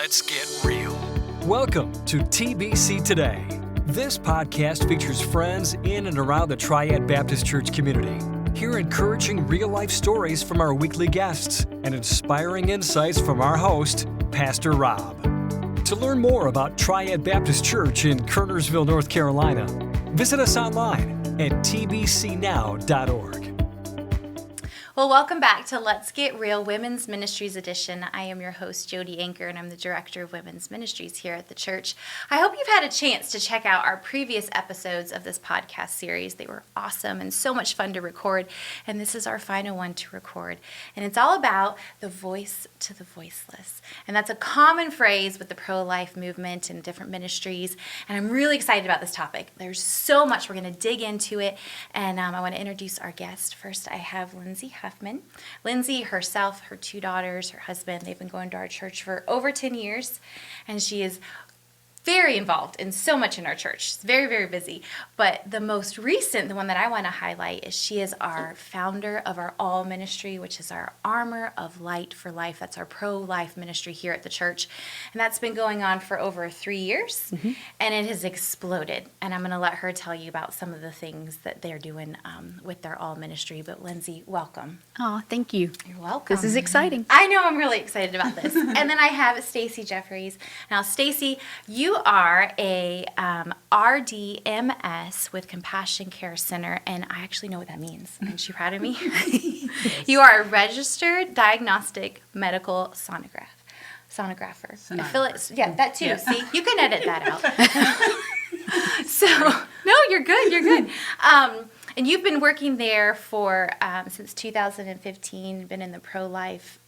Let's get real. Welcome to TBC Today. This podcast features friends in and around the Triad Baptist Church community. Hear encouraging real-life stories from our weekly guests and inspiring insights from our host, Pastor Rob. To learn more about Triad Baptist Church in Kernersville, North Carolina, visit us online at tbcnow.org. Well, welcome back to Let's Get Real Women's Ministries Edition. I am your host, Jodie Anchor, and I'm the Director of Women's Ministries here at the church. I hope you've had a chance to check out our previous episodes of this podcast series. They were awesome and so much fun to record, and this is our final one to record. And it's all about the voice to the voiceless. And that's a common phrase with the pro-life movement and different ministries, and I'm really excited about this topic. There's so much. We're going to dig into it, and I want to introduce our guest. First, I have Linsey Huffman. Lindsey herself, her two daughters, her husband, they've been going to our church for over 10 years, and she is very involved in so much in our church. She's very, very busy. But the most recent, the one that I want to highlight, is she is our founder of our All Ministry, which is our Armor of Light for Life. That's our pro-life ministry here at the church. And that's been going on for over 3 years, and it has exploded. And I'm going to let her tell you about some of the things that they're doing with their All Ministry. But Lindsey, welcome. Oh, thank you. You're welcome. This is exciting. I know, I'm really excited about this. And then I have Stacie Jeffries. Now, Stacie, you are a RDMS with Compassion Care Center, and I actually know what that means. Aren't you proud of me? Yes. You are a registered diagnostic medical sonographer. I feel it. Yeah, that too. Yeah. See, you can edit that out. So, no, you're good. You're good. And you've been working there for since 2015, been in the pro-life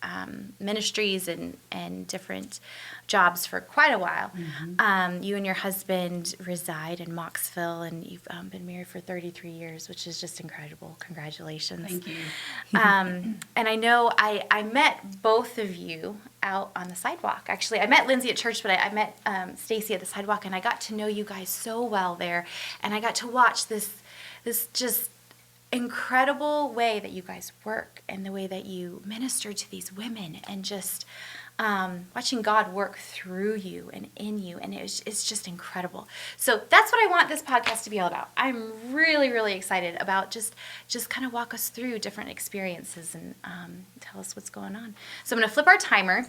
ministries and different jobs for quite a while. You and your husband reside in Mocksville, and you've been married for 33 years, which is just incredible. Congratulations. Thank you. And I know I met both of you out on the sidewalk. Actually, I met Lindsey at church, but I met Stacie at the sidewalk, and I got to know you guys so well there, and I got to watch this just incredible way that you guys work and the way that you minister to these women, and just watching God work through you and in you, and it's just incredible. So that's what I want this podcast to be all about. I'm really, really excited about just kind of walk us through different experiences and tell us what's going on. So I'm going to flip our timer.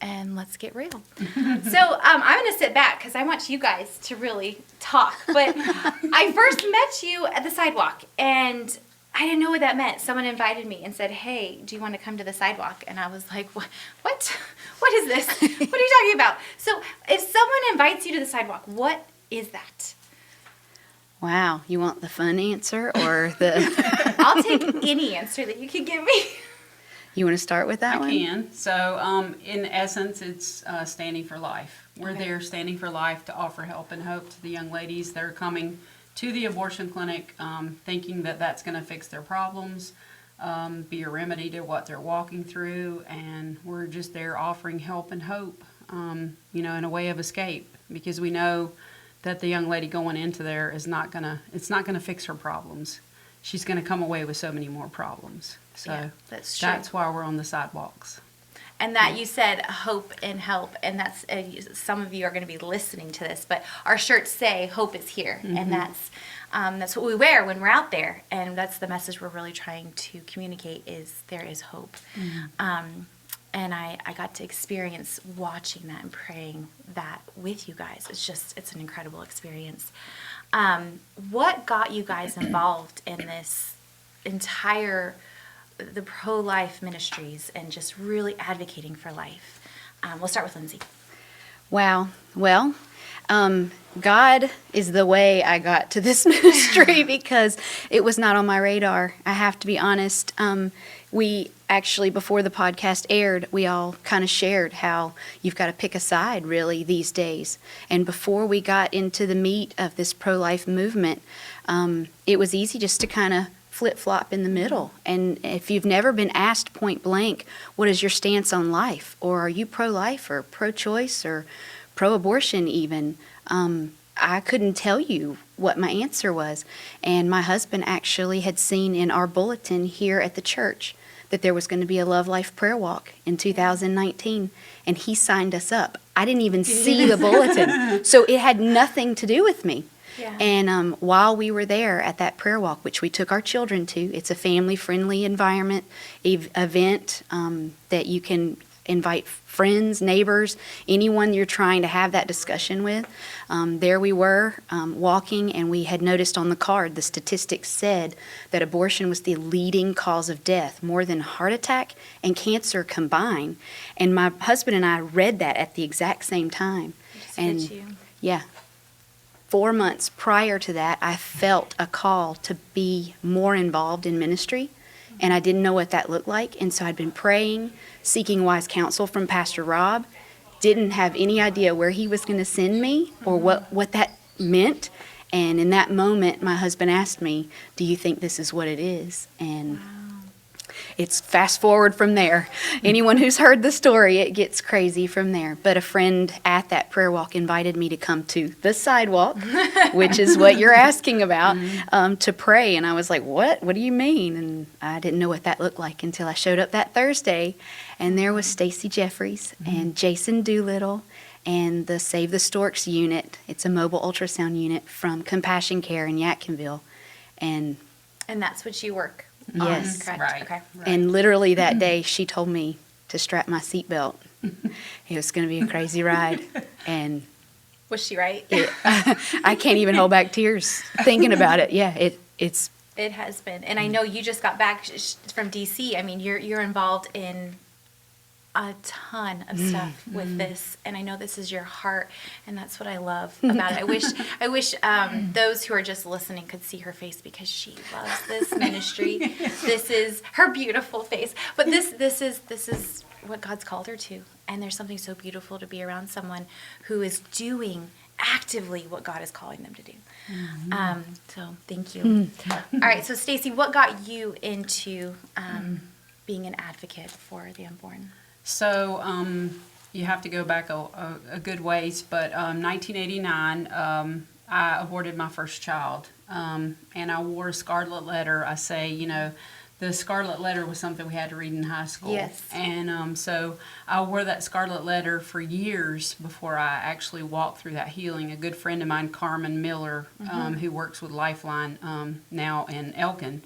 And let's get real. So I'm going to sit back because I want you guys to really talk. But I first met you at the sidewalk, and I didn't know what that meant. Someone invited me and said, "Hey, do you want to come to the sidewalk?" And I was like, "What? What is this? What are you talking about?" So if someone invites you to the sidewalk, what is that? Wow. You want the fun answer or the... I'll take any answer that you can give me. You want to start with that one? I can. So, in essence, it's Standing for Life. We're there standing for life to offer help and hope to the young ladies that are coming to the abortion clinic thinking that that's going to fix their problems, be a remedy to what they're walking through, and we're just there offering help and hope, in a way of escape, because we know that the young lady going into there is not going to fix her problems. She's going to come away with so many more problems. So yeah, that's true. That's why we're on the sidewalks. And that you said hope and help, and that's some of you are going to be listening to this, but our shirts say hope is here, and that's what we wear when we're out there, and that's the message we're really trying to communicate, is there is hope. And I got to experience watching that and praying that with you guys. It's an incredible experience. What got you guys involved in this the pro-life ministries and just really advocating for life? We'll start with Lindsey. Wow. Well, God is the way I got to this ministry because it was not on my radar. I have to be honest. We actually, before the podcast aired, we all kind of shared how you've got to pick a side, really, these days. And before we got into the meat of this pro-life movement, it was easy just to kind of flip-flop in the middle. And if you've never been asked point blank, what is your stance on life? Or are you pro-life or pro-choice or pro-abortion even? I couldn't tell you what my answer was. And my husband actually had seen in our bulletin here at the church that there was going to be a Love Life prayer walk in 2019, and he signed us up. I didn't even see the bulletin, so it had nothing to do with me. Yeah. And while we were there at that prayer walk, which we took our children to, it's a family-friendly event that you can invite friends, neighbors, anyone you're trying to have that discussion with. There we were walking, and we had noticed on the card the statistics said that abortion was the leading cause of death, more than heart attack and cancer combined. And my husband and I read that at the exact same time. Just And hit you. yeah. 4 months prior to that, I felt a call to be more involved in ministry, and I didn't know what that looked like. And so I'd been praying, seeking wise counsel from Pastor Rob, didn't have any idea where he was going to send me or what that meant. And in that moment, my husband asked me, "Do you think this is what it is?" And it's fast forward from there. Anyone who's heard the story, it gets crazy from there. But a friend at that prayer walk invited me to come to the sidewalk, which is what you're asking about, to pray. And I was like, what? What do you mean? And I didn't know what that looked like until I showed up that Thursday. And there was Stacie Jeffries and Jason Doolittle and the Save the Storks unit. It's a mobile ultrasound unit from Compassion Care in Yadkinville. And that's what you work yes. on, correct? Right. Okay. And literally that day, she told me to strap my seatbelt. It was going to be a crazy ride. And Was she right? I can't even hold back tears thinking about it. Yeah, it's It has been. And I know you just got back from DC. I mean, you're involved in a ton of stuff with this, and I know this is your heart, and that's what I love about it. I wish those who are just listening could see her face, because she loves this ministry. This is her beautiful face, but this is what God's called her to, and there's something so beautiful to be around someone who is doing actively what God is calling them to do. So thank you. All right, so Stacie, what got you into being an advocate for the unborn? So you have to go back a good ways, but 1989, I aborted my first child, and I wore a scarlet letter. I say, the scarlet letter was something we had to read in high school. Yes. And so I wore that scarlet letter for years before I actually walked through that healing. A good friend of mine, Carmen Miller, who works with Lifeline now in Elkin,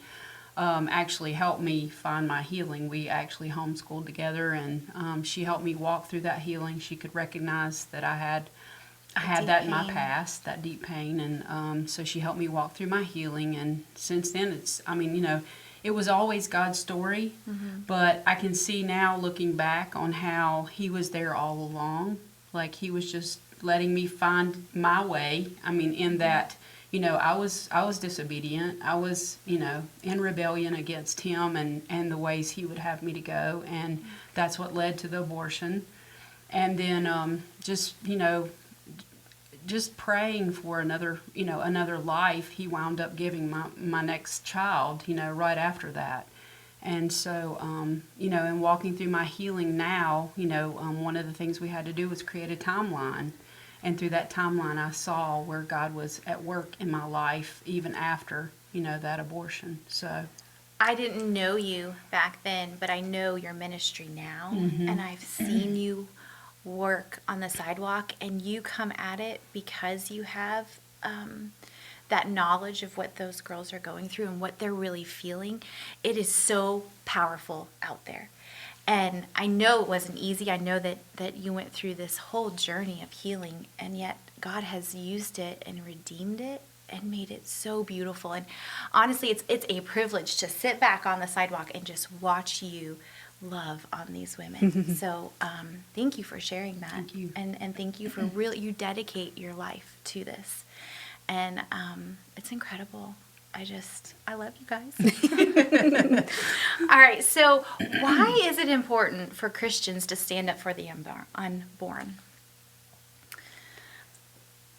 actually helped me find my healing. We actually homeschooled together, and she helped me walk through that healing. She could recognize that I had that in my past, that deep pain, and so she helped me walk through my healing. And since then, it was always God's story, but I can see now, looking back, on how He was there all along. Like He was just letting me find my way. I mean, in that, I was disobedient. I was, in rebellion against Him and the ways He would have me to go, and that's what led to the abortion. And then just praying for another life, He wound up giving my next child, right after that. And so, in walking through my healing now, one of the things we had to do was create a timeline. And through that timeline, I saw where God was at work in my life, even after, that abortion. So I didn't know you back then, but I know your ministry now, and I've seen you work on the sidewalk, and you come at it because you have that knowledge of what those girls are going through and what they're really feeling. It is so powerful out there. And I know it wasn't easy. I know that you went through this whole journey of healing, and yet God has used it and redeemed it and made it so beautiful. And honestly, it's a privilege to sit back on the sidewalk and just watch you love on these women. So thank you for sharing that. Thank you. And thank you for you dedicate your life to this. And it's incredible. I love you guys. All right, so why is it important for Christians to stand up for the unborn?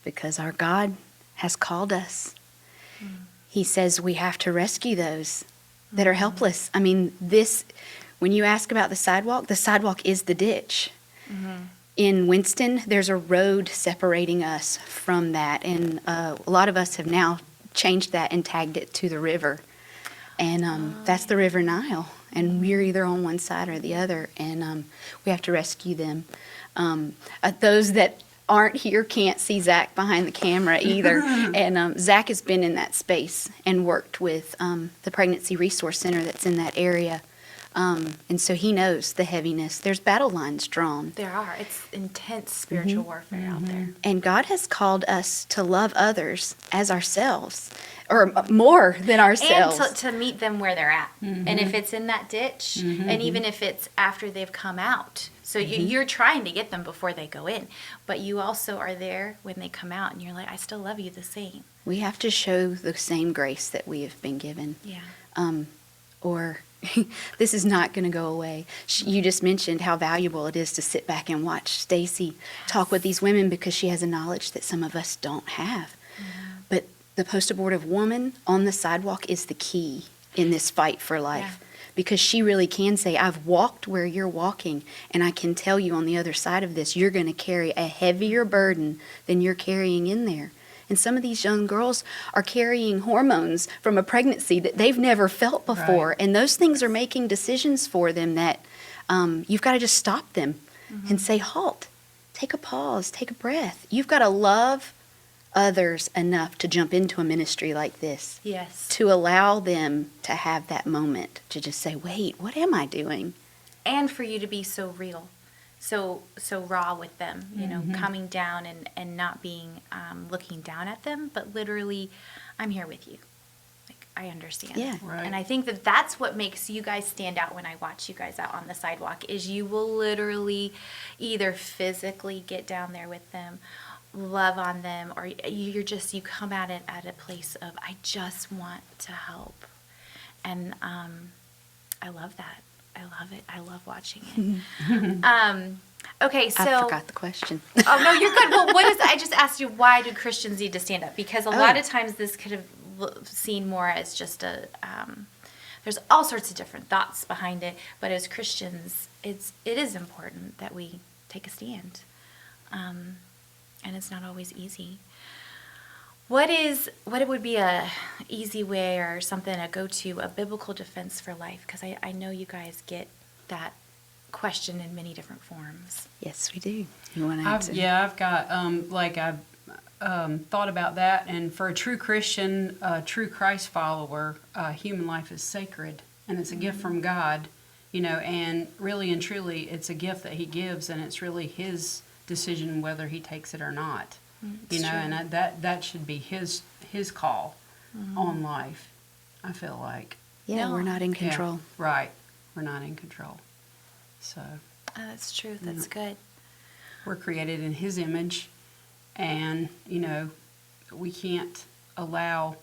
because our God has called us. He says we have to rescue those that are helpless. I mean, when you ask about the sidewalk is the ditch. In Winston, there's a road separating us from that, and a lot of us have now changed that and tagged it to the river. And that's the River Nile. and we're either on one side or the other, and we have to rescue them. Those that aren't here can't see Zach behind the camera either, and Zach has been in that space and worked with the Pregnancy Resource Center that's in that area. And so he knows the heaviness. There's battle lines drawn. There are. It's intense spiritual warfare out there. And God has called us to love others as ourselves, or more than ourselves. And to meet them where they're at. And if it's in that ditch, and even if it's after they've come out. So you're trying to get them before they go in. But you also are there when they come out, and you're like, I still love you the same. We have to show the same grace that we have been given. Yeah. Or this is not going to go away. You just mentioned how valuable it is to sit back and watch Stacie talk with these women, because she has a knowledge that some of us don't have. But the post-abortive woman on the sidewalk is the key in this fight for life. Because she really can say, I've walked where you're walking, and I can tell you on the other side of this, you're going to carry a heavier burden than you're carrying in there. And some of these young girls are carrying hormones from a pregnancy that they've never felt before. Right. And those things are making decisions for them that you've got to just stop them and say, halt, take a pause, take a breath. You've got to love others enough to jump into a ministry like this. Yes. To allow them to have that moment to just say, wait, what am I doing? And for you to be so real. So raw with them, you know, coming down and not being looking down at them, but literally, I'm here with you. Like, I understand. Yeah. Right. And I think that that's what makes you guys stand out when I watch you guys out on the sidewalk, is you will literally either physically get down there with them, love on them, or you come at it at a place of, I just want to help. And I love that. I love it. I love watching it. Okay, so I forgot the question. Oh no, you're good. Well, I just asked you, why do Christians need to stand up? Because a lot of times this could have seen more as just a. There's all sorts of different thoughts behind it, but as Christians, it is important that we take a stand, and it's not always easy. What would be a easy way or something, a go-to, a biblical defense for life? Because I know you guys get that question in many different forms. Yes, we do. You want to answer? I've got, I've thought about that. And for a true Christian, a true Christ follower, human life is sacred. And it's a gift from God, you know, and really and truly it's a gift that he gives, and it's really his decision whether he takes it or not. You know, true. And that should be his call on life, I feel like. Yeah, we're not in control. Yeah, right. We're not in control. So. That's true. That's good. We're created in his image, and, you know, we can't allow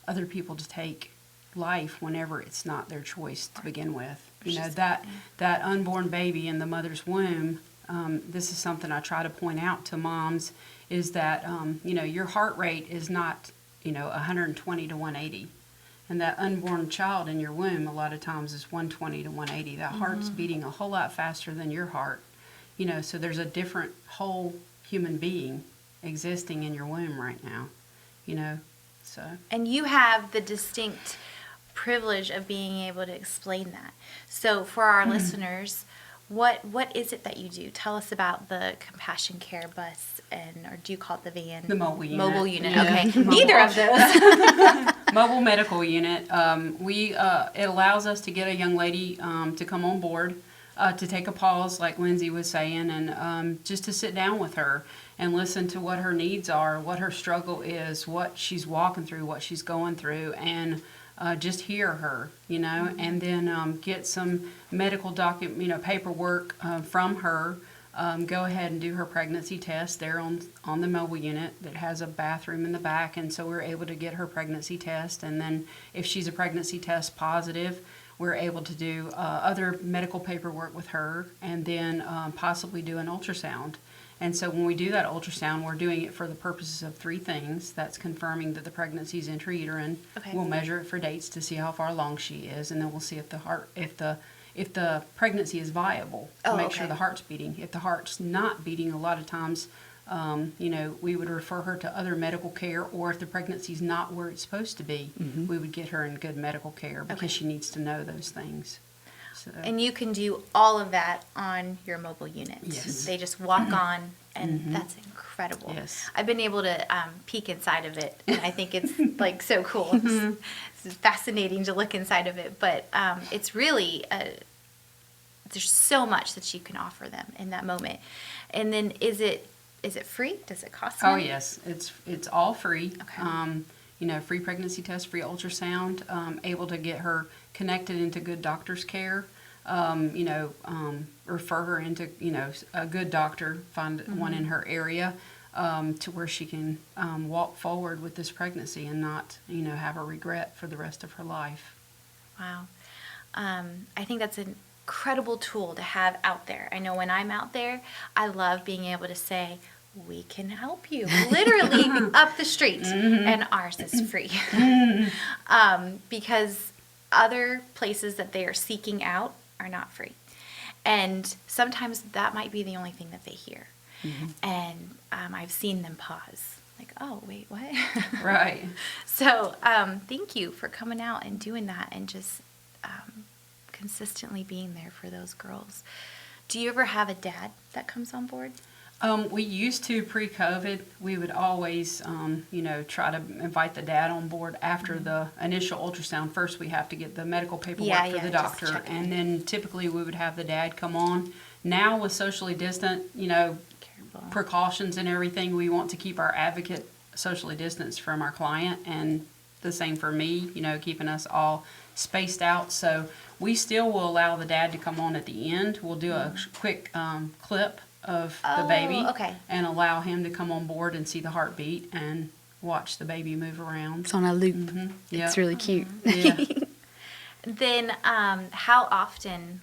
other people to take life whenever it's not their choice to begin with. You know, that unborn baby in the mother's womb, this is something I try to point out to moms, is that, you know, your heart rate is not, you know, 120 to 180. And that unborn child in your womb a lot of times is 120 to 180. That heart's beating a whole lot faster than your heart. You know, so there's a different whole human being existing in your womb right now, you know, so. And you have the distinct privilege of being able to explain that. So for our listeners, what is it that you do? Tell us about the Compassion Care bus, or do you call it the van? The mobile unit. Mobile unit, Yeah. okay. Neither of those. Mobile medical unit. It allows us to get a young lady to come on board, to take a pause, like Lindsey was saying, and just to sit down with her and listen to what her needs are, what her struggle is, what she's walking through, what she's going through, and just hear her, you know, and then get some medical paperwork from her. Go ahead and do her pregnancy test there on the mobile unit that has a bathroom in the back, and so we're able to get her pregnancy test, and then if she's a pregnancy test positive, we're able to do other medical paperwork with her, and then possibly do an ultrasound. And so when we do that ultrasound, we're doing it for the purposes of three things. That's confirming that the pregnancy is intrauterine. Okay. We'll measure it for dates to see how far along she is, and then we'll see if the pregnancy is viable to make sure the heart's beating. If the heart's not beating, a lot of times, you know, we would refer her to other medical care, or if the pregnancy's not where it's supposed to be, we would get her in good medical care because she needs to know those things. So, And you can do all of that on your mobile unit. Yes. They just walk on, and that's incredible. Yes. I've been able to peek inside of it, and I think it's like so cool. It's fascinating to look inside of it, but it's really there's so much that you can offer them in that moment. And then is it free? Does it cost oh money? yes, it's all free. Okay. Free pregnancy test, free ultrasound, able to get her connected into good doctor's care. Refer her into a good doctor, find one in her area, to where she can walk forward with this pregnancy and not have a regret for the rest of her life. Wow. I think that's an incredible tool to have out there. I know when I'm out there, I love being able to say, we can help you, literally up the street, and ours is free. Because other places that they are seeking out are not free. And sometimes that might be the only thing that they hear. And I've seen them pause, like, oh, wait, what? Right. So thank you for coming out and doing that and just consistently being there for those girls. Do you ever have a dad that comes on board? We used to pre-COVID. We would always, try to invite the dad on board after the initial ultrasound. First, we have to get the medical paperwork for the doctor, and then typically we would have the dad come on. Now, with socially distant, precautions and everything, we want to keep our advocate socially distanced from our client, and the same for me, keeping us all spaced out. So we still will allow the dad to come on at the end. We'll do a quick clip of the baby, and allow him to come on board and see the heartbeat and watch the baby move around. It's on a loop. Yep. It's really cute. Yeah. Then how often,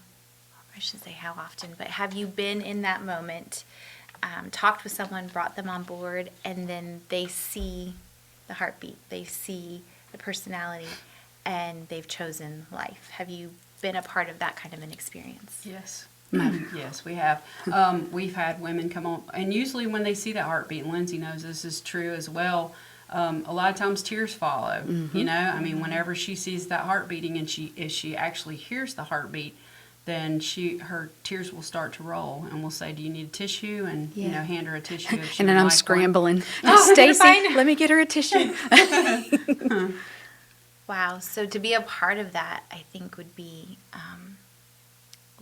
I shouldn't say how often, but have you been in that moment, talked with someone, brought them on board, and then they see the heartbeat, they see the personality, and they've chosen life? Have you been a part of that kind of an experience? Yes. Yes, we have. We've had women come on, and usually when they see that heartbeat, and Lindsey knows this is true as well, a lot of times tears follow. Whenever she sees that heart beating, and if she actually hears the heartbeat, then her tears will start to roll, and we'll say, do you need a tissue? And hand her a tissue. If she And then would I'm like scrambling. Stacie, let me get her a tissue. Wow. So to be a part of that, I think would be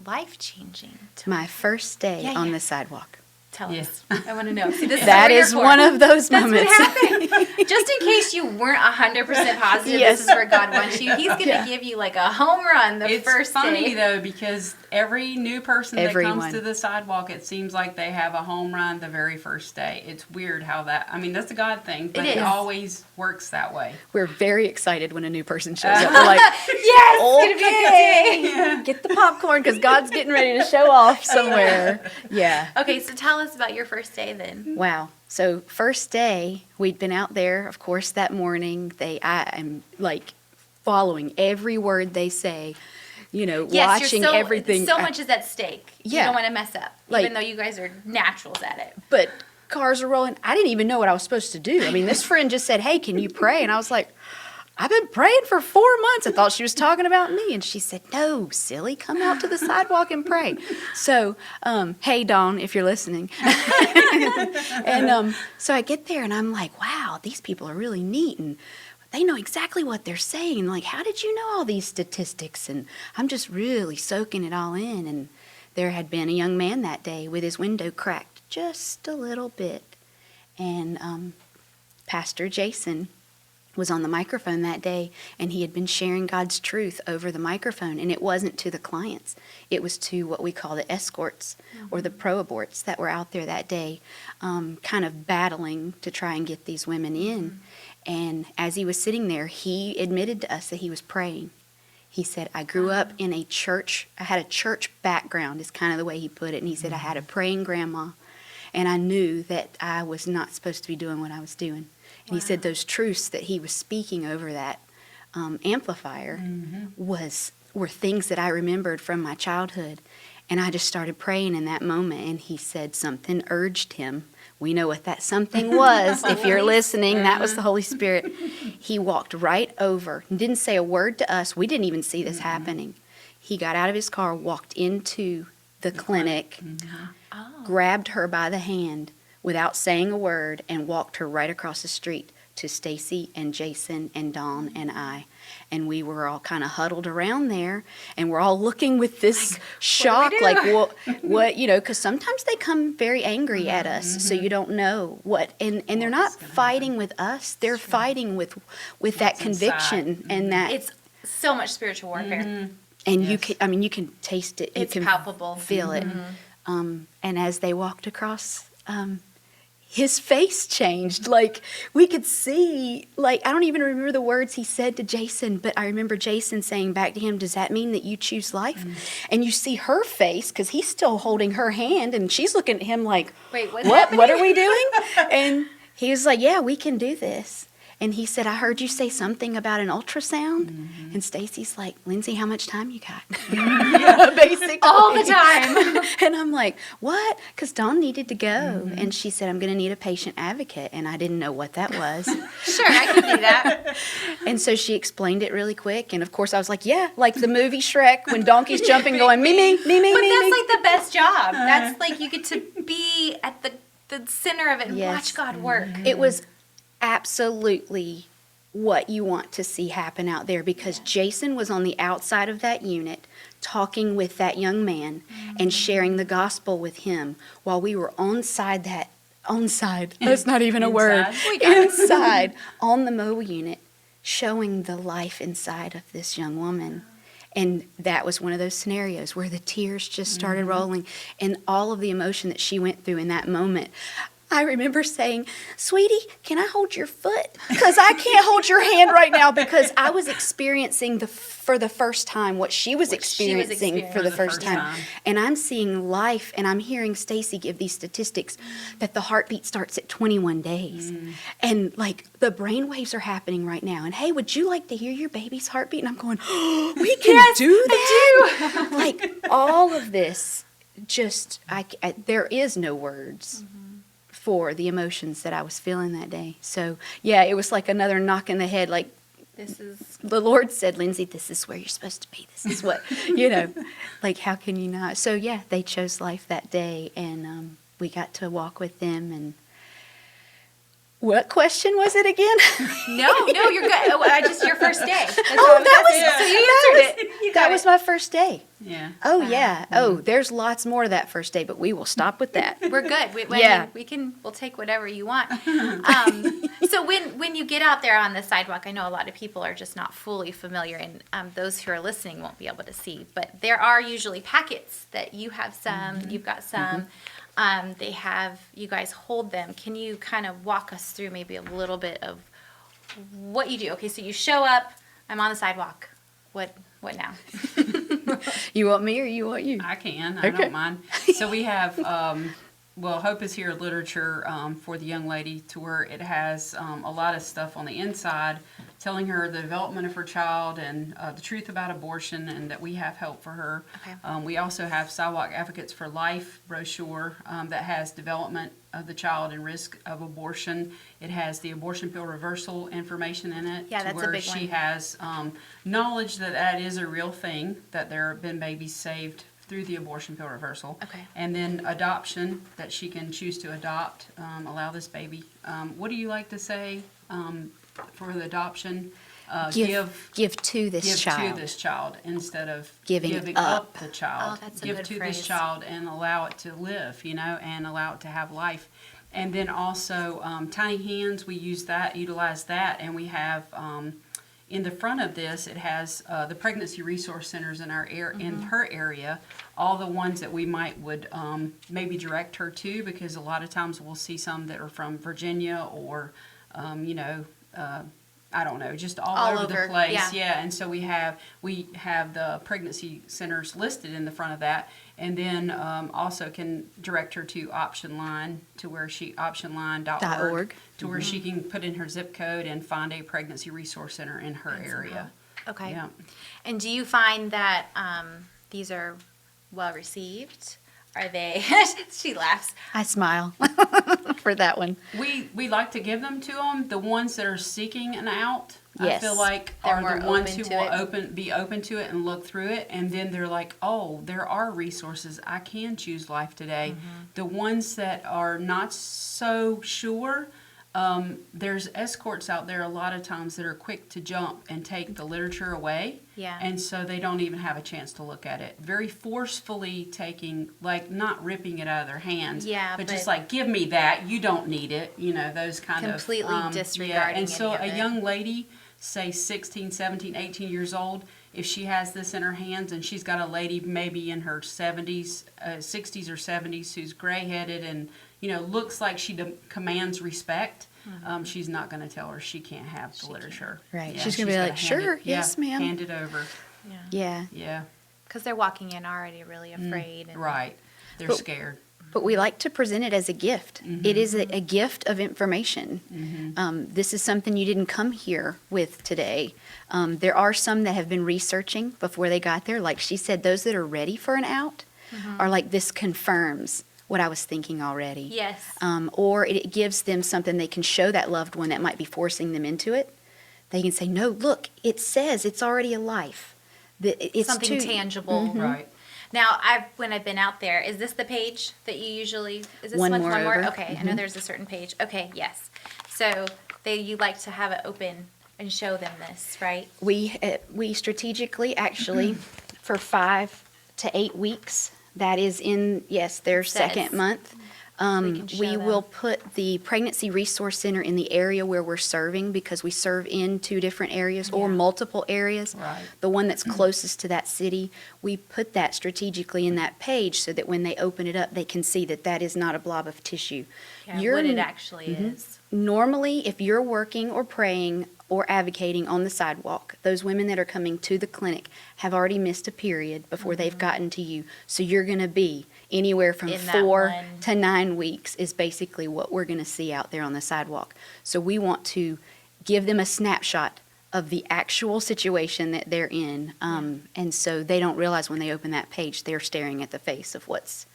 life-changing. My first day on the sidewalk. Tell Yes. us. I want to know. See, this That is is one of those That's moments. what happened. Just in case you weren't 100% positive this is where God wants you, He's going to give you like a home run the first day. It's funny, though, because every new person that Everyone. comes to the sidewalk, it seems like they have a home run the very first day. It's weird how that's a God thing, but it always works that way. We're very excited when a new person shows up. We're like, Yes, it's going to be a good day. get the popcorn because God's getting ready to show off somewhere. Yeah. Okay, so tell us about your first day then. Wow. So first day, we'd been out there, of course, that morning. I am like following every word they say, watching everything. So much is at stake. Yeah. You don't want to mess up, even though you guys are naturals at it. But cars are rolling. I didn't even know what I was supposed to do. I mean, this friend just said, hey, can you pray? And I was like, I've been praying for 4 months. I thought she was talking about me. And she said, no, silly, come out to the sidewalk and pray. So, hey, Dawn, if you're listening. And so I get there and I'm like, wow, these people are really neat. And they know exactly what they're saying. Like, how did you know all these statistics? And I'm just really soaking it all in. And there had been a young man that day with his window cracked just a little bit. And Pastor Jason was on the microphone that day, and he had been sharing God's truth over the microphone, and it wasn't to the clients. It was to what we call the escorts or the pro-aborts that were out there that day, kind of battling to try and get these women in. And as he was sitting there, he admitted to us that he was praying. He said, I grew up in a church. I had a church background is kind of the way he put it. And he said, I had a praying grandma, and I knew that I was not supposed to be doing what I was doing. And he said those truths that he was speaking over that amplifier were things that I remembered from my childhood. And I just started praying in that moment. And he said something urged him. We know what that something was. If you're listening, that was the Holy Spirit. He walked right over and didn't say a word to us. We didn't even see this happening. he got out of his car, walked into the clinic, Oh. grabbed her by the hand without saying a word, and walked her right across the street to Stacie and Jason and Dawn and I. And we were all kind of huddled around there, and we're all looking with this shock, what do we do? what, because sometimes they come very angry at us, so you don't know what, and they're not fighting with us, they're fighting with that conviction and that. It's so much spiritual warfare. And Yes. you can taste it. It's you can palpable. feel it. And as they walked across, his face changed. Like, we could see, like, I don't even remember the words he said to Jason, but I remember Jason saying back to him, "Does that mean that you choose life?" And you see her face, because he's still holding her hand, and she's looking at him like, Wait, what's what? happening? What are we doing? And he was like, "Yeah, we can do this." And he said, "I heard you say something about an ultrasound." And Stacie's like, "Lindsey, how much time you got?" Basically. All the time. And I'm like, "What?" Because Dawn needed to go. And she said, "I'm going to need a patient advocate." And I didn't know what that was. Sure, I can do that. And so she explained it really quick. And of course I was like, yeah, like the movie Shrek when Donkey's jumping going, me, me, me, me, But me, that's me. like the best job. That's like you get to be at the center of it and Yes. watch God work. It was absolutely what you want to see happen out there, because Jason was on the outside of that unit talking with that young man and sharing the gospel with him while we were onside, that's not even a word, Inside. We got it. inside on the mobile unit, showing the life inside of this young woman. And that was one of those scenarios where the tears just started rolling, and all of the emotion that she went through in that moment. I remember saying, "Sweetie, can I hold your foot? Because I can't hold your hand right now," because I was experiencing for the first time what she was experiencing for the first time. And I'm seeing life, and I'm hearing Stacie give these statistics that the heartbeat starts at 21 days. And like the brain waves are happening right now. And hey, would you like to hear your baby's heartbeat? And I'm going, "Oh, we can do that?" Like all of this, just, there is no words for the emotions that I was feeling that day. So, yeah, it was like another knock in the head. Like, This is the Lord said, "Lindsey, this is where you're supposed to be. This is what," like, how can you not? So, yeah, they chose life that day, and we got to walk with them. And what question was it again? no, you're good. Oh, your first day. That's Oh, all I that was, asking. So you answered it. You got that was it. my first day. Yeah. Oh, yeah. Oh, there's lots more to that first day, but we will stop with that. We're good. Yeah. We'll take whatever you want. So when you get out there on the sidewalk, I know a lot of people are just not fully familiar, and those who are listening won't be able to see, but there are usually packets that you have some, you've got some. You guys hold them. Can you kind of walk us through maybe a little bit of what you do? Okay, so you show up, I'm on the sidewalk. What now? You want me or you want you? I can. I don't mind. So we have, Hope is Here literature for the young lady, to where it has a lot of stuff on the inside telling her the development of her child and the truth about abortion, and that we have help for her. Okay. We also have Sidewalk Advocates for Life brochure that has development of the child and risk of abortion. It has the abortion pill reversal information in it. Yeah, to that's a where big she one. has knowledge that that is a real thing, that there have been babies saved through the abortion pill reversal. Okay. And then adoption, that she can choose to adopt, allow this baby. What do you like to say for the adoption? Give to this child. To this child instead of Giving up up. the child. Oh, that's a Give good to phrase. this child and allow it to live, and allow it to have life. And then also Tiny Hands, we utilize that, and we have in the front of this, it has the pregnancy resource centers in in her area, all the ones that we would maybe direct her to, because a lot of times we'll see some that are from Virginia or I don't know, just all over the place. yeah. And so we have the pregnancy centers listed in the front of that, and then also can direct her to Option Line, to where optionline.org, to where she can put in her zip code and find a pregnancy resource center in her area. Okay. Yeah. And do you find that these are well received? Are they? She laughs. I smile for that one. We like to give them to them, the ones that are seeking an out. I feel like They're are more the ones open who to will it. be open to it and look through it, and then they're like, oh, there are resources. I can choose life today. The ones that are not so sure, there's escorts out there a lot of times that are quick to jump and take the literature away. Yeah. And so they don't even have a chance to look at it. Very forcefully taking, like not ripping it out of their hands. Yeah, but just but- like, give me that. You don't need it. You know, those kind Completely of. disregarding And so any a of it. young lady, say 16, 17, 18 years old, if she has this in her hands and she's got a lady maybe in her 70s, 60s or 70s who's gray-headed and, you know, looks like she commands respect, she's not going to tell her she can't have the literature. Right. Yeah, She's gonna be gotta like, hand "Sure, it- yes, ma'am." Hand it over. Yeah. Yeah. Because they're walking in already really afraid. And Right. They're But- scared. But we like to present it as a gift. It is a gift of information. This is something you didn't come here with today. There are some that have been researching before they got there. Like she said, those that are ready for an out are like, this confirms what I was thinking already. Yes. Or it gives them something they can show that loved one that might be forcing them into it. They can say, no, look, it says it's already a life. It's Something tangible. Right. Now, when I've been out there, is this the page that you usually, is this One one more more? over. Okay, I know there's a certain page. Okay, yes. So you like to have it open and show them this, right? We strategically, actually, for 5 to 8 weeks, that is in, yes, their Says. second month. can show We them. will put the Pregnancy Resource Center in the area where we're serving, because we serve in 2 different areas or Yeah. multiple areas. Right. The one that's closest to that city, we put that strategically in that page so that when they open it up, they can see that that is not a blob of tissue. Yeah, what it actually is. Normally, if you're working or praying or advocating on the sidewalk, those women that are coming to the clinic have already missed a period before they've gotten to you. So you're going to be anywhere from In that 4 one. to 9 weeks is basically what we're going to see out there on the sidewalk. So we want to give them a snapshot of the actual situation that they're in. And so they don't realize when they open that page, they're staring at the face of what's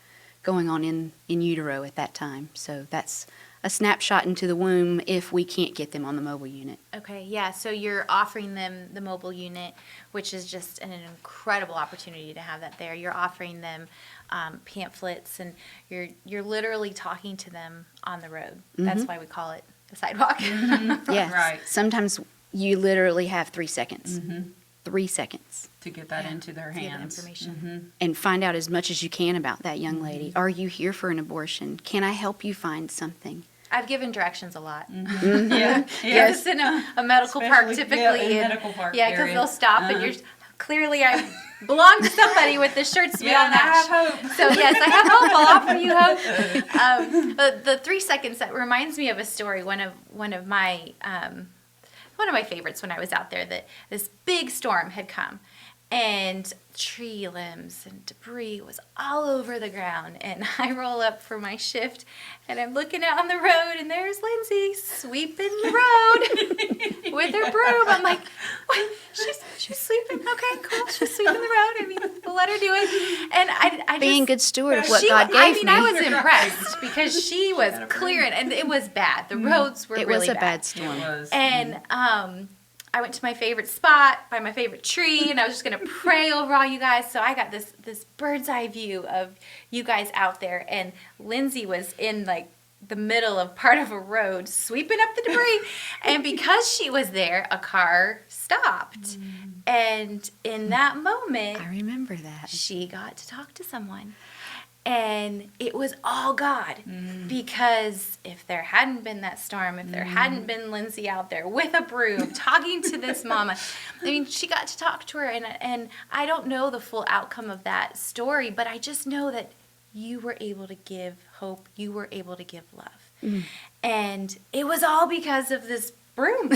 going on in utero at that time. So that's a snapshot into the womb if we can't get them on the mobile unit. Okay, yeah, so you're offering them the mobile unit, which is just an incredible opportunity to have that there. You're offering them pamphlets, and you're literally talking to them on the road. That's why we call it the sidewalk. Yes. Right. Sometimes you literally have 3 seconds. 3 seconds. To get that into their To get the hands. information. And find out as much as you can about that young lady. Are you here for an abortion? Can I help you find something? I've given directions a lot. Yeah. Yes, in a medical park Especially, typically. yeah, in and- medical park Yeah, because area. they'll stop and you're clearly I belong to somebody with the shirts we Yeah, all and match. I have hope. So yes, I have hope. I'll offer you hope. But the 3 seconds, that reminds me of a story. One of my favorites when I was out there. That this big storm had come, and tree limbs and debris was all over the ground. And I roll up for my shift, and I'm looking out on the road, and there's Lindsey sweeping the road with her broom. I'm like, what? She's sweeping. Okay, cool. She's sweeping the road. I mean, we'll let her do it. And I Being just, good steward of what she, God gave I mean, me. I was impressed because she was clearing, and it was bad. The roads were It really was a bad. bad It storm. was. And I went to my favorite spot by my favorite tree, and I was just gonna pray over all you guys. So I got this bird's eye view of you guys out there, and Lindsey was in like the middle of part of a road sweeping up the debris. And because she was there, a car stopped. And in that moment, I remember that. she got to talk to someone. And it was all God, because if there hadn't been that storm, if there hadn't been Lindsey out there with a broom talking to this mama, I mean, she got to talk to her, and I don't know the full outcome of that story, but I just know that you were able to give hope, you were able to give love. And it was all because of this broom.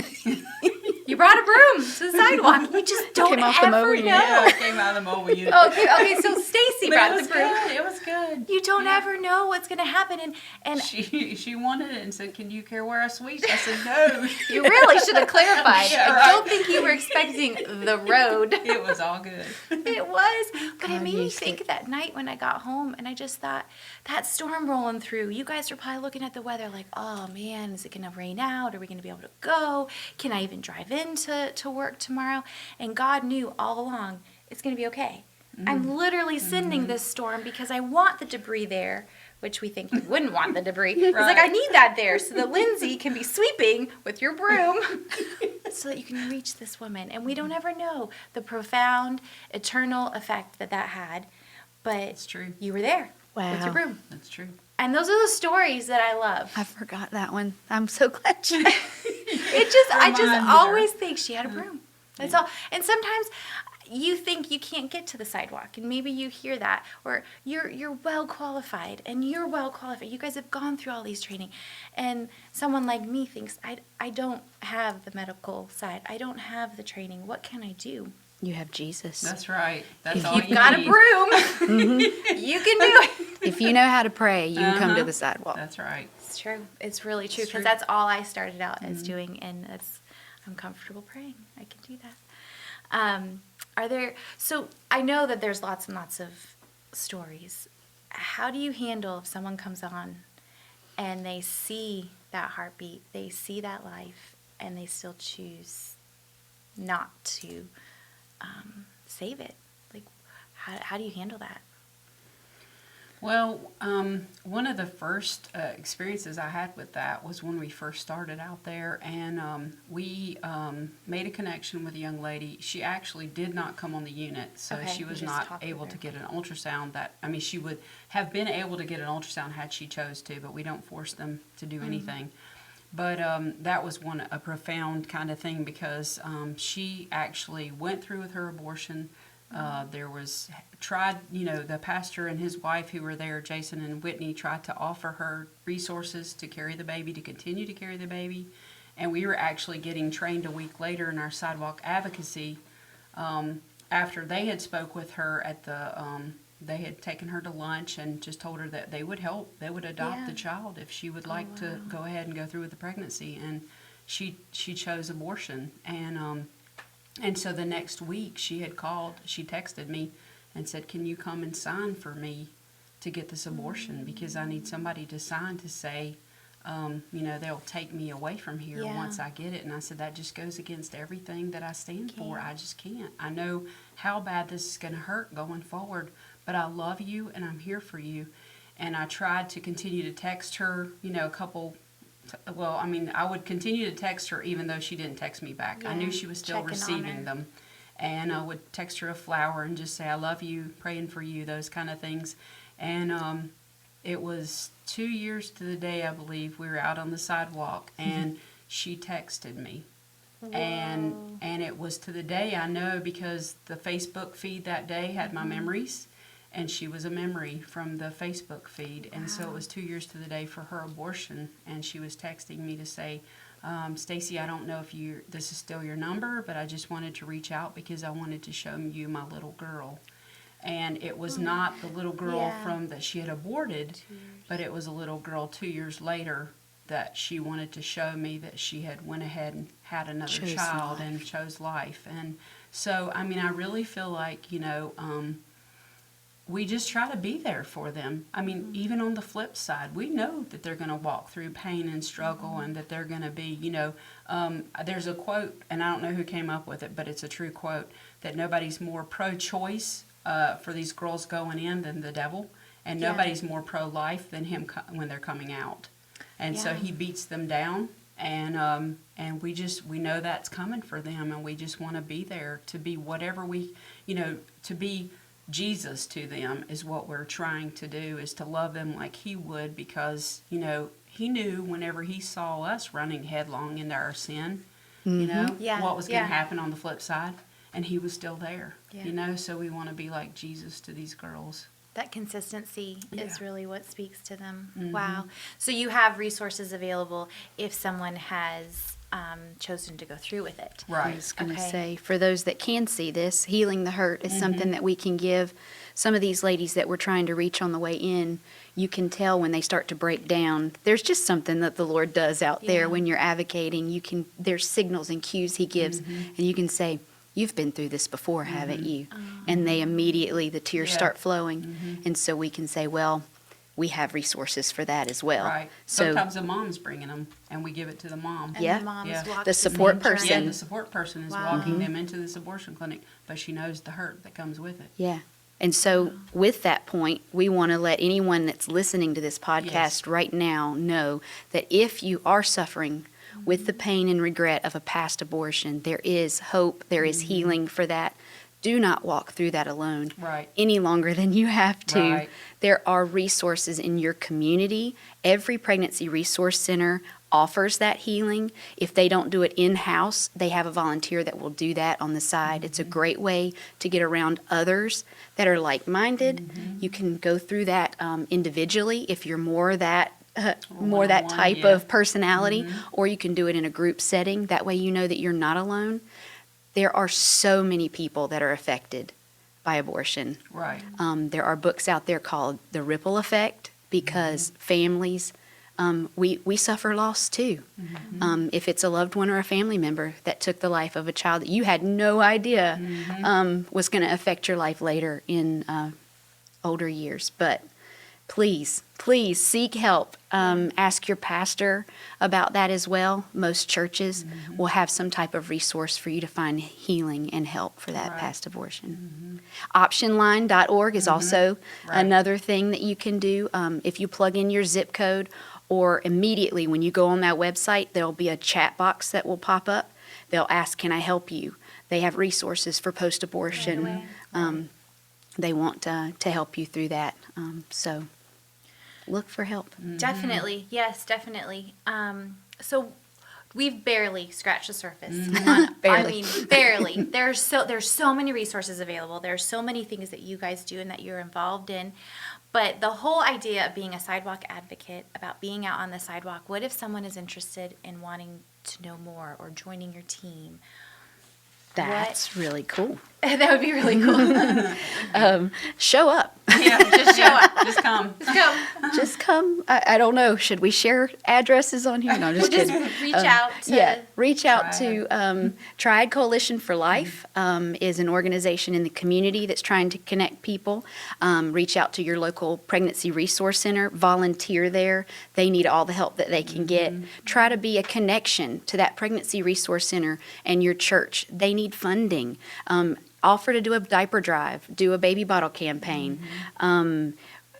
You brought a broom to the sidewalk. You just don't Came off the ever mobile know. unit. Yeah, it came out of the mobile unit. Okay, so Stacie But brought it was the broom. good. It was good. You don't ever know what's going to happen, and She wanted it and said, "Can you care where I sweep?" I said, "No." you really should have clarified. Yeah, I right. don't think you were expecting the road. It was all good. It was, but it God made me used think it. that night when I got home, and I just thought, that storm rolling through, you guys are probably looking at the weather like, oh man, is it going to rain out? Are we going to be able to go? Can I even drive in? to work tomorrow, and God knew all along it's going to be okay. I'm literally sending this storm because I want the debris there, which we think you wouldn't want the debris. It's like, I need that there so that Lindsey can be sweeping with your broom so that you can reach this woman. And we don't ever know the profound, eternal effect that had. But It's true. you were there with Wow. your broom. That's true. And those are the stories that I love. I forgot that one. I'm so glad you. I just Reminder. always think she had a broom. That's all. And sometimes you think you can't get to the sidewalk, and maybe you hear that, or you're well qualified, and you're well qualified. You guys have gone through all these training, and someone like me thinks I don't have the medical side. I don't have the training. What can I do? You have Jesus. That's right. That's If all You've got need. a broom. You can do it. If you know how to pray, you can come to the sidewalk. That's right. It's true. It's really true, It's true. because that's all I started out as doing, and I'm comfortable praying. I can do that. So I know that there's lots and lots of stories. How do you handle if someone comes on and they see that heartbeat, they see that life, and they still choose not to save it? Like, how do you handle that? Well, one of the first experiences I had with that was when we first started out there, and we made a connection with a young lady. She actually did not come on the unit, so Okay, she you was just not talked with able her. to get an ultrasound. She would have been able to get an ultrasound had she chose to, but we don't force them to do anything. But that was a profound kind of thing, because she actually went through with her abortion. There was the pastor and his wife who were there, Jason and Whitney, tried to offer her resources to carry the baby, to continue to carry the baby. And we were actually getting trained a week later in our sidewalk advocacy after they had spoke with her at they had taken her to lunch and just told her that they would help. They would adopt the child if she would like to go ahead and go through with the pregnancy. And she chose abortion. And so the next week she texted me and said, "Can you come and sign for me to get this abortion? Because I need somebody to sign to say, they'll take me away from here once I get it." And I said, "That just goes against everything that I stand for. I just can't. I know how bad this is going to hurt going forward, but I love you and I'm here for you." And I tried to continue to text her, I would continue to text her even though she didn't text me back. I knew she was still Checking on receiving her. them. And I would text her a flower and just say, "I love you, praying for you," those kind of things. And it was 2 years to the day, I believe, we were out on the sidewalk, and she texted me. And it was to the day, I know, because the Facebook feed that day had my memories, and she was a memory from the Facebook feed. And so it was 2 years to the day for her abortion, and she was texting me to say, "Stacie, I don't know if this is still your number, but I just wanted to reach out because I wanted to show you my little girl." And it was not the little girl from that she had aborted, but it was a little girl 2 years later that she wanted to show me that she had went ahead and had another Chose child life. and chose life. And so, I really feel like, we just try to be there for them. Even on the flip side, we know that they're going to walk through pain and struggle, and that they're going to be, there's a quote, and I don't know who came up with it, but it's a true quote, that nobody's more pro-choice for these girls going in than the devil, and nobody's more pro-life than him when they're coming out. And so he beats them down, and we know that's coming for them, and we just want to be there to be whatever to be Jesus to them is what we're trying to do, is to love them like he would, because, he knew whenever he saw us running headlong into our sin, what was going to happen on the flip side, and he was still there, so we want to be like Jesus to these girls. That consistency is really what speaks to them. Mm-hmm. Wow. So you have resources available if someone has chosen to go through with it. I Right. was going to Okay. say, for those that can see this, Healing the Hurt is something that we can give some of these ladies that we're trying to reach on the way in. You can tell when they start to break down. There's just something that the Lord does out there when you're advocating. There's signals and cues he gives, and you can say, "You've been through this before, haven't you?" And they immediately, the tears start flowing. And so we can say, well, we have resources for that as well. Right. So Sometimes the mom's bringing them, and we give it to the mom. And Yeah. the mom's Yeah. walked The support same journey. person. Yeah, the support person is Wow. walking them into this abortion clinic, but she knows the hurt that comes with it. yeah. And so with that point, we want to let anyone that's listening to this podcast Yes. right now know that if you are suffering with the pain and regret of a past abortion, there is hope, there is healing for that. Do not walk through that alone Right. any longer than you have to. Right. There are resources in your community. Every pregnancy resource center offers that healing. If they don't do it in-house, they have a volunteer that will do that on the side. It's a great way to get around others that are like-minded. You can go through that individually if you're more that One-on-one, type yeah. of personality, or you can do it in a group setting. That way you know that you're not alone. There are so many people that are affected by abortion. Right. There are books out there called The Ripple Effect, because families, we suffer loss too. If it's a loved one or a family member that took the life of a child that you had no idea was going to affect your life later in older years. But please seek help. Ask your pastor about that as well. Most churches will have some type of resource for you to find healing and help for that Right. past abortion. Optionline.org is also Right. another thing that you can do. If you plug in your zip code, or immediately when you go on that website, there'll be a chat box that will pop up. They'll ask, "Can I help you?" They have resources for post-abortion. They want to help you through that. So look for help. Definitely, yes, definitely. So we've barely scratched the surface. Barely. I mean, barely. There's so many resources available. There's so many things that you guys do and that you're involved in. But the whole idea of being a sidewalk advocate, about being out on the sidewalk, what if someone is interested in wanting to know more or joining your team? That's really cool. That would be really cool. Show up. Yeah, just show up. Just come. Let's go. Just come. I don't know. Should we share addresses on here? No, I'm just kidding. Reach out to reach out Triad. to Triad Coalition for Life is an organization in the community that's trying to connect people. Reach out to your local pregnancy resource center. Volunteer there. They need all the help that they can get. Try to be a connection to that pregnancy resource center and your church. They need funding. Offer to do a diaper drive, do a baby bottle campaign.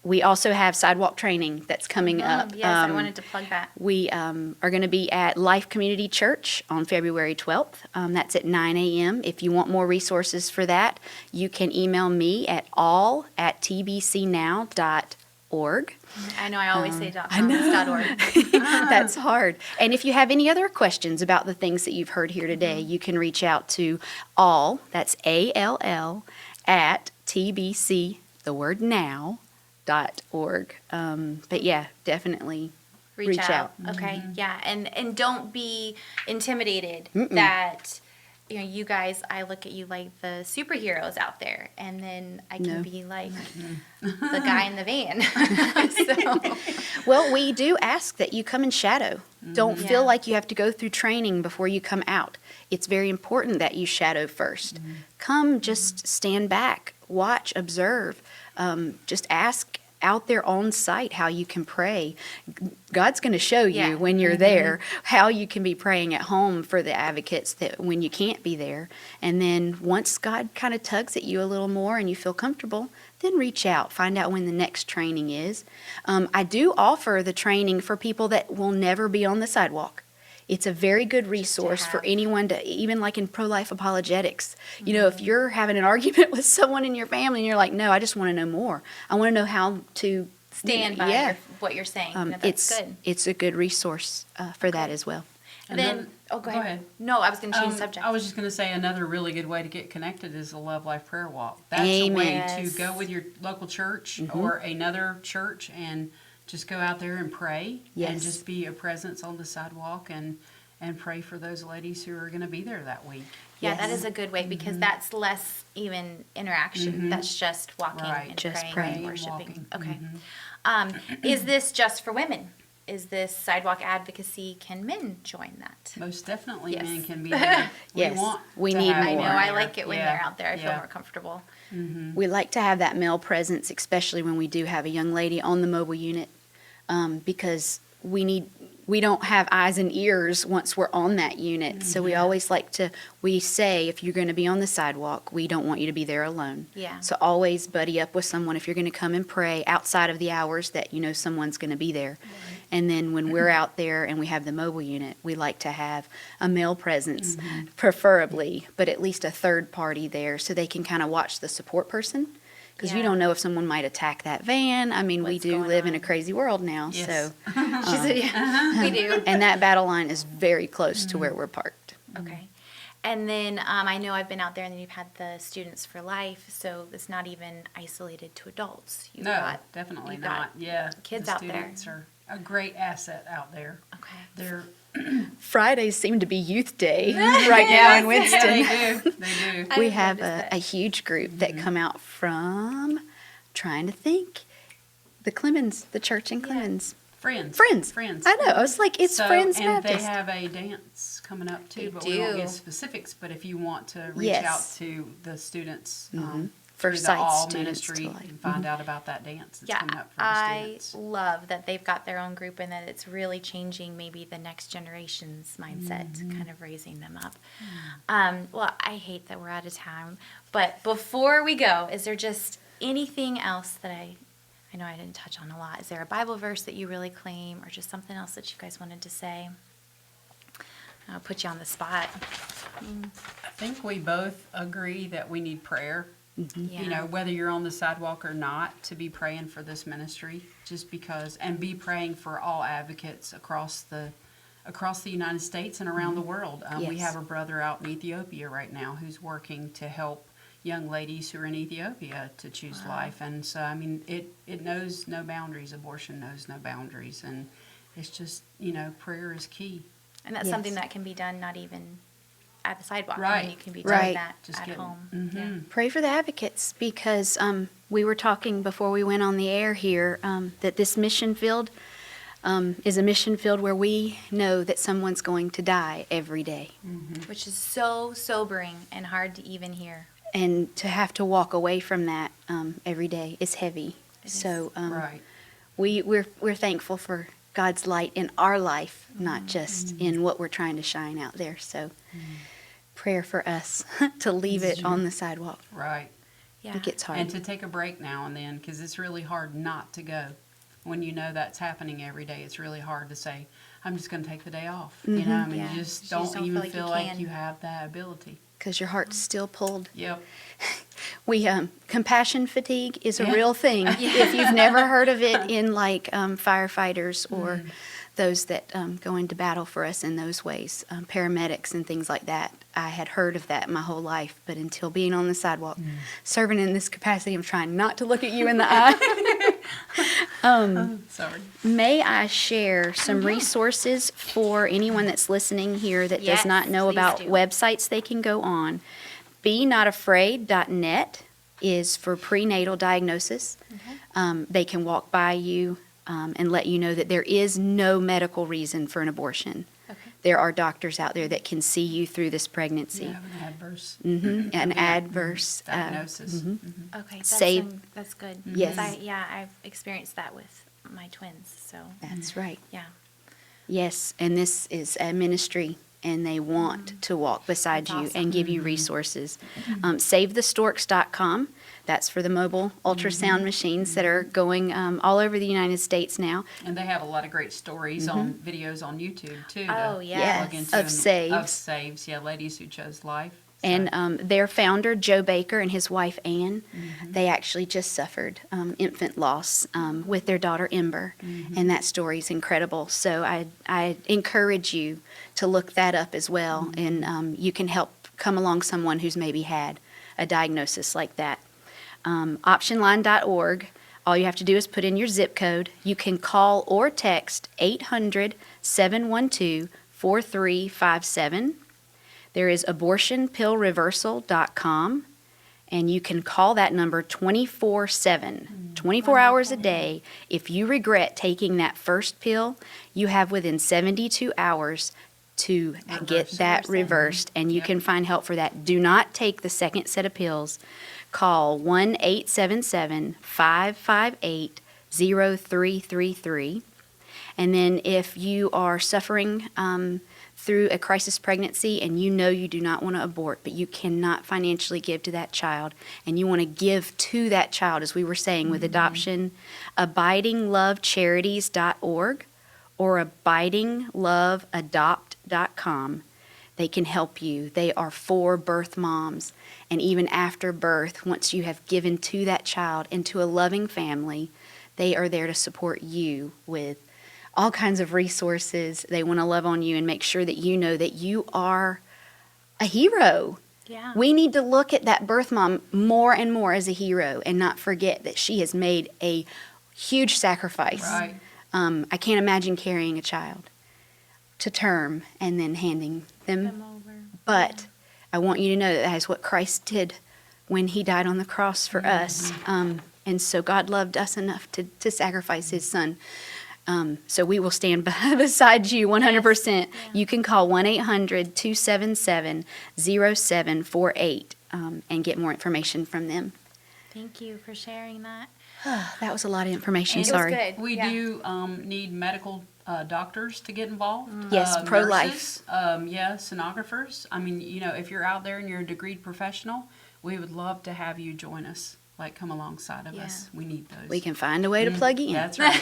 We also have sidewalk training that's coming up. Yes, I wanted to plug that. We are going to be at Life Community Church on February 12th. That's at 9 a.m. If you want more resources for that, you can email me at all@tbcnow.org. I know I always say .com, it's .org. That's hard. And if you have any other questions about the things that you've heard here today, you can reach out to that's ALL, at TBC, the word now.org. But yeah, definitely reach out. Okay, yeah, and don't be intimidated that you guys. I look at you like the superheroes out there, and then I can be like the guy in the van. So Well, we do ask that you come and shadow. Don't feel like you have to go through training before you come out. It's very important that you shadow first. Come, just stand back, watch, observe. Just ask out there on site how you can pray. God's going to show you when you're there how you can be praying at home for the advocates that when you can't be there. And then once God kind of tugs at you a little more and you feel comfortable, then reach out. Find out when the next training is. I do offer the training for people that will never be on the sidewalk. It's a very good resource for anyone to, even like in pro-life apologetics. You know, if you're having an argument with someone in your family and you're like, no, I just want to know more. I want to know how to stand by what you're saying. No, that's good. It's a good resource for that as well. Then, go ahead. No, I was going to change the subject. I was just going to say another really good way to get connected is the Love Life Prayer Walk. That's Amen. a way Yes. to go with your local church or another church and just go out there and pray and just be a presence on the sidewalk and pray for those ladies who are going to be there that week. Yeah, that is a good way because that's less even interaction. That's just walking Right. and Just praying praying and and worshiping. walking. Okay. Is this just for women? is this sidewalk advocacy. Can men join that? Most definitely, Yes. men can be there. Yes, we to need have I know. more. them I there. like it when Yeah. they're out there. I feel Yeah. more comfortable. We like to have that male presence, especially when we do have a young lady on the mobile unit, because we don't have eyes and ears once we're on that unit. So we always like to, we say, if you're going to be on the sidewalk, we don't want you to be there alone. Yeah. So always buddy up with someone if you're going to come and pray outside of the hours that you know someone's going to be there. And then when we're out there and we have the mobile unit, we like to have a male presence, preferably, but at least a third party there so they can kind of watch the support person. Because you Yeah. don't know if someone might attack that van. I mean, we What's do going live in on? a crazy world now. Yes. So, She said, yeah, we do. and that battle line is very close to where we're parked. Okay. And then I know I've been out there and then you've had the Students for Life, so it's not even isolated to adults. You've No, got, definitely you've got not. Yeah, kids the out there. students are a great asset out there. Okay. They're Fridays seem to be Youth Day right now in Winston. yeah, they do. They do. I We have have noticed a that. huge group that come out from, trying to think, the Clemens, the church in Clemens. Friends. Friends. I know. I was like, it's So, Friends and Baptist. they have a dance coming up too, They but we won't do. get specifics. But if you want to reach Yes. out to the students, For through the Sight All Students to Ministry Life. and find out about that dance that's Yeah, coming up for the I students. love that they've got their own group and that it's really changing maybe the next generation's mindset, kind of raising them up. Well, I hate that we're out of time, but before we go, is there just anything else that I know I didn't touch on a lot? Is there a Bible verse that you really claim or just something else that you guys wanted to say? I'll put you on the spot. I think we both agree that we need prayer. Yeah. You know, whether you're on the sidewalk or not, to be praying for this ministry, just because, and be praying for all advocates across the United States and around the world. We Yes. have a brother out in Ethiopia right now who's working to help young ladies who are in Ethiopia to choose life. And so, I mean, it knows no boundaries. Abortion knows no boundaries. And it's just, you know, prayer is key. And that's Yes. something that can be done not even at the sidewalk. I Right. mean, you can be doing Right. that Just at getting- home. Yeah. Pray for the advocates because we were talking before we went on the air here that this mission field is a mission field where we know that someone's going to die every day. Which is so sobering and hard to even hear. And to have to walk away from that every day is heavy. It So Right. we're thankful for God's light in our life, not just in what we're trying to shine out there. So prayer for us to leave it on the sidewalk. Right. Yeah. It gets hard. And to take a break now and then, because it's really hard not to go. When you know that's happening every day, it's really hard to say, I'm just going to take the day off. You know, I mean, Yeah. you just You don't just don't even feel like you feel like can. you have that ability. Because your heart's still pulled. Yep. We compassion fatigue is a Yeah. real thing. If you've never heard of it in like firefighters or those that go into battle for us in those ways, paramedics and things like that, I had heard of that my whole life. But until being on the sidewalk, serving in this capacity, I'm trying not to look at you in the eye. Sorry. May I share some resources for anyone that's listening here that Yes, does not know please about do. websites they can go on? BeNotAfraid.net is for prenatal diagnosis. They can walk by you and let you know that there is no medical reason for an abortion. Okay. There are doctors out there that can see you through this pregnancy. You have an adverse An adverse diagnosis. Okay. That's, Save- that's good. Yes. I've experienced that with my twins. So, That's right. yeah. Yes, and this is a ministry, and they want to walk beside That's you awesome. and give you resources. SaveTheStorks.com, that's for the mobile ultrasound machines that are going all over the United States now. And they have a lot of great stories on videos on YouTube too. Oh, to yes. plug into Of and- saves. Of saves, yeah, ladies who chose life. So, And their founder, Joe Baker, and his wife, Ann, they actually just suffered infant loss with their daughter, Ember. And that story is incredible. So I encourage you to look that up as well. And you can help come along someone who's maybe had a diagnosis like that. Optionline.org. All you have to do is put in your zip code. You can call or text 800-712-4357. There is abortionpillreversal.com, And you can call that number 24/7, 24 hours a day. If you regret taking that first pill, you have within 72 hours to get that reversed, and you can find help for that. Do not take the second set of pills. Call 1-877-558-0333. And then if you are suffering through a crisis pregnancy and you know you do not want to abort, but you cannot financially give to that child, and you want to give to that child, as we were saying with adoption, abidinglovecharities.org or abidingloveadopt.com. They can help you. They are for birth moms. And even after birth, once you have given to that child into a loving family, they are there to support you with all kinds of resources. They want to love on you and make sure that you know that you are a hero. Yeah. We need to look at that birth mom more and more as a hero and not forget that she has made a huge sacrifice. Right. I can't imagine carrying a child to term and then handing them. over. But I want you to know that is what Christ did when he died on the cross for us. And so God loved us enough to sacrifice his son. So we will stand beside you 100%. Yeah. You can call 1-800-277-0748 and get more information from them. Thank you for sharing that. That was a lot of information. And Sorry. It was good. We Yeah. do need medical doctors to get involved. Yes, pro-life. Nurses, sonographers. I mean, if you're out there and you're a degreed professional, we would love to have you join us. Like, come alongside of us. We need those. We can find a way to plug in. That's right.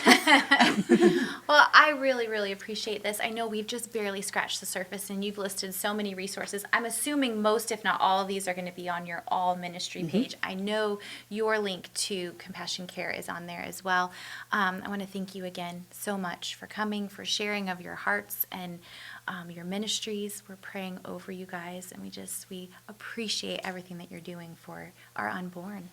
Well, I really, really appreciate this. I know we've just barely scratched the surface, and you've listed so many resources. I'm assuming most, if not all of these, are going to be on your All Ministry page. I know your link to Compassion Care is on there as well. I want to thank you again so much for coming, for sharing of your hearts and your ministries. We're praying over you guys, and we appreciate everything that you're doing for our unborn.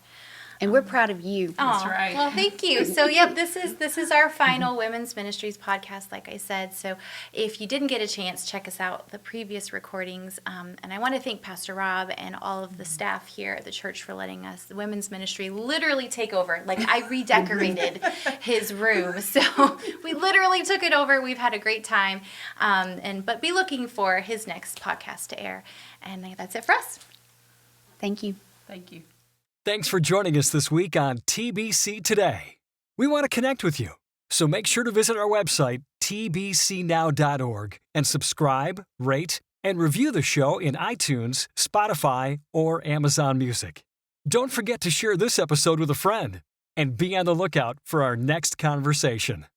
And we're proud of you. That's Aw, right. Well, thank you. So, yep, this is our final Women's Ministries podcast, like I said. So, if you didn't get a chance, check us out, the previous recordings. And I want to thank Pastor Rob and all of the staff here at the church for letting us, the Women's Ministry, literally take over. Like, I redecorated his room. So, we literally took it over. We've had a great time. But be looking for his next podcast to air. And that's it for us. Thank you. Thank you. Thanks for joining us this week on TBC Today. We want to connect with you, so make sure to visit our website, tbcnow.org, and subscribe, rate, and review the show in iTunes, Spotify, or Amazon Music. Don't forget to share this episode with a friend, and be on the lookout for our next conversation.